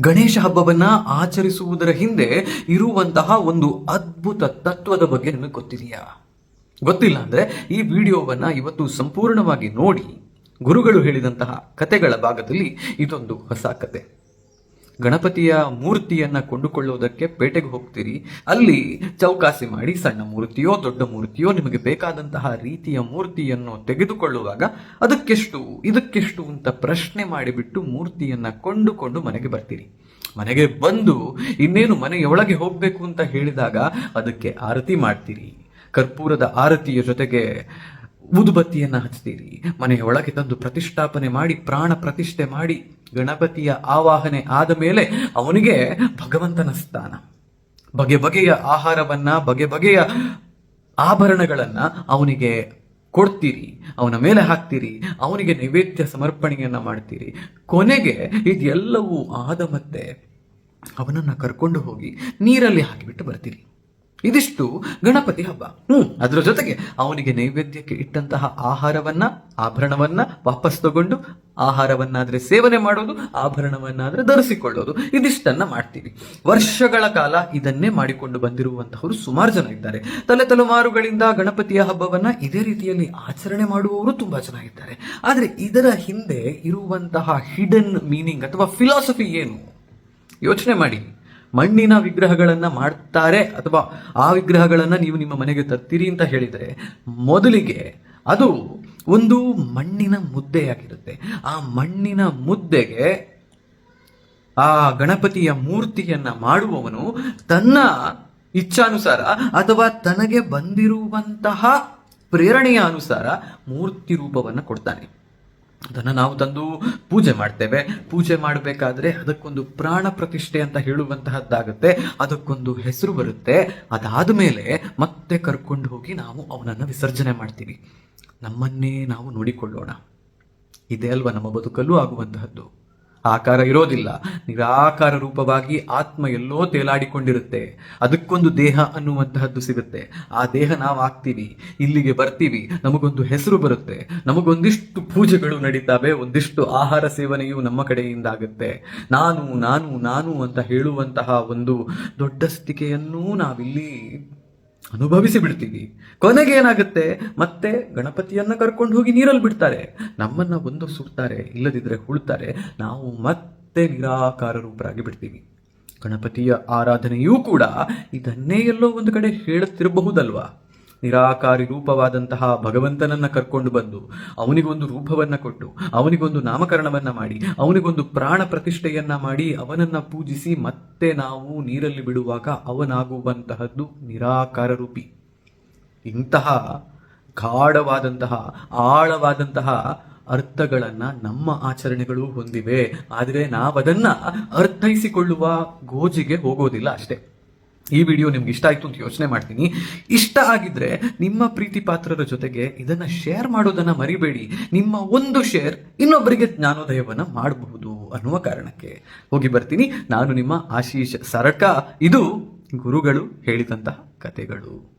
ಗಣೇಶ ಹಬ್ಬವನ್ನ ಆಚರಿಸುವುದರ ಹಿಂದೆ ಇರುವಂತಹ ಒಂದು ಅದ್ಭುತ ತತ್ವದ ಬಗ್ಗೆ ನಿಮಗೆ ಗೊತ್ತಿದೆಯಾ? ಗೊತ್ತಿಲ್ಲ ಅಂದ್ರೆ ಈ ವಿಡಿಯೋವನ್ನ ಇವತ್ತು ಸಂಪೂರ್ಣವಾಗಿ ನೋಡಿ. ಗುರುಗಳು ಹೇಳಿದಂತಹ ಕತೆಗಳ ಭಾಗದಲ್ಲಿ ಇದೊಂದು ಹೊಸ ಕತೆ. ಗಣಪತಿಯ ಮೂರ್ತಿಯನ್ನ ಕೊಂಡುಕೊಳ್ಳುವುದಕ್ಕೆ ಪೇಟೆಗೆ ಹೋಗ್ತೀರಿ. ಅಲ್ಲಿ ಚೌಕಾಸಿ ಮಾಡಿ ಸಣ್ಣ ಮೂರ್ತಿಯೋ ದೊಡ್ಡ ಮೂರ್ತಿಯೋ ನಿಮಗೆ ಬೇಕಾದಂತಹ ರೀತಿಯ ಮೂರ್ತಿಯನ್ನು ತೆಗೆದುಕೊಳ್ಳುವಾಗ ಅದಕ್ಕೆಷ್ಟು ಇದಕ್ಕೆಷ್ಟು ಅಂತ ಪ್ರಶ್ನೆ ಮಾಡಿಬಿಟ್ಟು ಮೂರ್ತಿಯನ್ನ ಕೊಂಡುಕೊಂಡು ಮನೆಗೆ ಬರ್ತೀರಿ. ಮನೆಗೆ ಬಂದು ಇನ್ನೇನು ಮನೆಯೊಳಗೆ ಹೋಗ್ಬೇಕು ಅಂತ ಹೇಳಿದಾಗ ಅದಕ್ಕೆ ಆರತಿ ಮಾಡ್ತೀರಿ. ಕರ್ಪೂರದ ಆರತಿಯ ಜೊತೆಗೆ ಊದುಬತ್ತಿಯನ್ನ ಹಚ್ತೀರಿ. ಮನೆಯ ಒಳಗೆ ತಂದು ಪ್ರತಿಷ್ಠಾಪನೆ ಮಾಡಿ ಪ್ರಾಣ ಪ್ರತಿಷ್ಠೆ ಮಾಡಿ ಗಣಪತಿಯ ಆವಾಹನೆ ಆದ ಮೇಲೆ ಅವನಿಗೆ ಭಗವಂತನ ಸ್ಥಾನ, ಬಗೆ ಬಗೆಯ ಆಹಾರವನ್ನ ಬಗೆ ಬಗೆಯ ಆಭರಣಗಳನ್ನ ಅವನಿಗೆ ಕೊಡ್ತೀರಿ, ಅವನ ಮೇಲೆ ಹಾಕ್ತೀರಿ, ಅವನಿಗೆ ನೈವೇದ್ಯ ಸಮರ್ಪಣೆಯನ್ನ ಮಾಡ್ತೀರಿ. ಕೊನೆಗೆ ಇದೆಲ್ಲವೂ ಆದ ಮತ್ತೆ ಅವನನ್ನ ಕರ್ಕೊಂಡು ಹೋಗಿ ನೀರಲ್ಲಿ ಹಾಕಿಬಿಟ್ಟು ಬರ್ತೀರಿ. ಇದಿಷ್ಟು ಗಣಪತಿ ಹಬ್ಬ. ಅದರ ಜೊತೆಗೆ ಅವನಿಗೆ ನೈವೇದ್ಯಕ್ಕೆ ಇಟ್ಟಂತಹ ಆಹಾರವನ್ನ ಆಭರಣವನ್ನ ವಾಪಸ್ ತಗೊಂಡು ಆಹಾರವನ್ನಾದ್ರೆ ಸೇವನೆ ಮಾಡೋದು, ಆಭರಣವನ್ನಾದ್ರೆ ಧರಿಸಿಕೊಳ್ಳೋದು, ಇದಿಷ್ಟನ್ನ ಮಾಡ್ತೀವಿ. ವರ್ಷಗಳ ಕಾಲ ಇದನ್ನೇ ಮಾಡಿಕೊಂಡು ಬಂದಿರುವಂತಹವರು ಸುಮಾರು ಜನ ಇದ್ದಾರೆ. ತಲೆಮಾರುಗಳಿಂದ ಗಣಪತಿಯ ಹಬ್ಬವನ್ನ ಇದೇ ರೀತಿಯಲ್ಲಿ ಆಚರಣೆ ಮಾಡುವವರು ತುಂಬಾ ಜನ ಇದ್ದಾರೆ. ಆದ್ರೆ ಇದರ ಹಿಂದೆ ಇರುವಂತಹ ಹಿಡನ್ ಮೀನಿಂಗ್ ಅಥವಾ ಫಿಲಾಸಫಿ ಏನು? ಯೋಚನೆ ಮಾಡಿ. ಮಣ್ಣಿನ ವಿಗ್ರಹಗಳನ್ನ ಮಾಡ್ತಾರೆ ಅಥವಾ ಆ ವಿಗ್ರಹಗಳನ್ನ ನೀವು ನಿಮ್ಮ ಮನೆಗೆ ತರ್ತೀರಿ ಅಂತ ಹೇಳಿದರೆ ಮೊದಲಿಗೆ ಅದು ಒಂದು ಮಣ್ಣಿನ ಮುದ್ದೆಯಾಗಿರುತ್ತೆ. ಆ ಮಣ್ಣಿನ ಮುದ್ದೆಗೆ ಆ ಗಣಪತಿಯ ಮೂರ್ತಿಯನ್ನ ಮಾಡುವವನು ತನ್ನ ಇಚ್ಛಾನುಸಾರ ಅಥವಾ ತನಗೆ ಬಂದಿರುವಂತಹ ಪ್ರೇರಣೆಯ ಅನುಸಾರ ಮೂರ್ತಿ ರೂಪವನ್ನ ಕೊಡ್ತಾನೆ. ಅದನ್ನು ನಾವು ತಂದು ಪೂಜೆ ಮಾಡ್ತೇವೆ. ಪೂಜೆ ಮಾಡಬೇಕಾದ್ರೆ ಅದಕ್ಕೊಂದು ಪ್ರಾಣ ಪ್ರತಿಷ್ಠೆ ಅಂತ ಹೇಳುವಂತಹದ್ದಾಗುತ್ತೆ. ಅದಕ್ಕೊಂದು ಹೆಸರು ಬರುತ್ತೆ. ಅದಾದ ಮೇಲೆ ಮತ್ತೆ ಕರ್ಕೊಂಡು ಹೋಗಿ ನಾವು ಅವನನ್ನು ವಿಸರ್ಜನೆ ಮಾಡ್ತೀವಿ. ನಮ್ಮನ್ನೇ ನಾವು ನೋಡಿಕೊಳ್ಳೋಣ. ಇದೇ ಅಲ್ವಾ ನಮ್ಮ ಬದುಕಲ್ಲೂ ಆಗುವಂತಹದ್ದು. ಆಕಾರ ಇರೋದಿಲ್ಲ, ನಿರಾಕಾರ ರೂಪವಾಗಿ ಆತ್ಮ ಎಲ್ಲೋ ತೇಲಾಡಿಕೊಂಡಿರುತ್ತೆ. ಅದಕ್ಕೊಂದು ದೇಹ ಅನ್ನುವಂತಹದ್ದು ಸಿಗುತ್ತೆ. ಆ ದೇಹ ನಾವು ಆಗ್ತೀವಿ, ಇಲ್ಲಿಗೆ ಬರ್ತೀವಿ, ನಮಗೊಂದು ಹೆಸರು ಬರುತ್ತೆ, ನಮಗೊಂದಿಷ್ಟು ಪೂಜೆಗಳು ನಡೀತಾವೆ, ಒಂದಿಷ್ಟು ಆಹಾರ ಸೇವನೆಯು ನಮ್ಮ ಕಡೆಯಿಂದ ಆಗುತ್ತೆ. ನಾನು ನಾನು ನಾನು ಅಂತ ಹೇಳುವಂತಹ ಒಂದು ದೊಡ್ಡ ಸ್ಥಿತಿಕೆಯನ್ನೂ ನಾವಿಲ್ಲಿ ಅನುಭವಿಸಿ ಬಿಡ್ತೀವಿ. ಕೊನೆಗೆ ಏನಾಗುತ್ತೆ, ಮತ್ತೆ ಗಣಪತಿಯನ್ನ ಕರ್ಕೊಂಡು ಹೋಗಿ ನೀರಲ್ಲಿ ಬಿಡ್ತಾರೆ. ನಮ್ಮನ್ನ ಒಂದು ಸುಡ್ತಾರೆ, ಇಲ್ಲದಿದ್ರೆ ಹುಳ್ತಾರೆ. ನಾವು ಮತ್ತೆ ನಿರಾಕಾರ ರೂಪರಾಗಿ ಬಿಡ್ತೀವಿ. ಗಣಪತಿಯ ಆರಾಧನೆಯೂ ಕೂಡ ಇದನ್ನೇ ಎಲ್ಲೋ ಒಂದು ಕಡೆ ಹೇಳುತ್ತಿರಬಹುದಲ್ವಾ? ನಿರಾಕಾರಿ ರೂಪವಾದಂತಹ ಭಗವಂತನನ್ನ ಕರ್ಕೊಂಡು ಬಂದು ಅವನಿಗೊಂದು ರೂಪವನ್ನ ಕೊಟ್ಟು ಅವನಿಗೊಂದು ನಾಮಕರಣವನ್ನ ಮಾಡಿ ಅವನಿಗೊಂದು ಪ್ರಾಣ ಪ್ರತಿಷ್ಠೆಯನ್ನ ಮಾಡಿ ಅವನನ್ನ ಪೂಜಿಸಿ ಮತ್ತೆ ನಾವು ನೀರಲ್ಲಿ ಬಿಡುವಾಗ ಅವನಾಗುವಂತಹದ್ದು ನಿರಾಕಾರ ರೂಪಿ. ಇಂತಹ ಗಾಢವಾದಂತಹ ಆಳವಾದಂತಹ ಅರ್ಥಗಳನ್ನ ನಮ್ಮ ಆಚರಣೆಗಳು ಹೊಂದಿವೆ. ಆದರೆ ನಾವದನ್ನ ಅರ್ಥೈಸಿಕೊಳ್ಳುವ ಗೋಜಿಗೆ ಹೋಗೋದಿಲ್ಲ ಅಷ್ಟೇ. ಈ ವಿಡಿಯೋ ನಿಮ್ಗೆ ಇಷ್ಟ ಆಯ್ತು ಅಂತ ಯೋಚನೆ ಮಾಡ್ತೀನಿ. ಇಷ್ಟ ಆಗಿದ್ರೆ ನಿಮ್ಮ ಪ್ರೀತಿ ಪಾತ್ರರ ಜೊತೆಗೆ ಇದನ್ನ ಶೇರ್ ಮಾಡೋದನ್ನ ಮರಿಬೇಡಿ. ನಿಮ್ಮ ಒಂದು ಶೇರ್ ಇನ್ನೊಬ್ಬರಿಗೆ ಜ್ಞಾನೋದಯವನ್ನ ಮಾಡಬಹುದು ಅನ್ನುವ ಕಾರಣಕ್ಕೆ ಹೋಗಿ ಬರ್ತೀನಿ. ನಾನು ನಿಮ್ಮ ಆಶೀಶ್ ಸರಕ. ಇದು ಗುರುಗಳು ಹೇಳಿದಂತಹ ಕತೆಗಳು.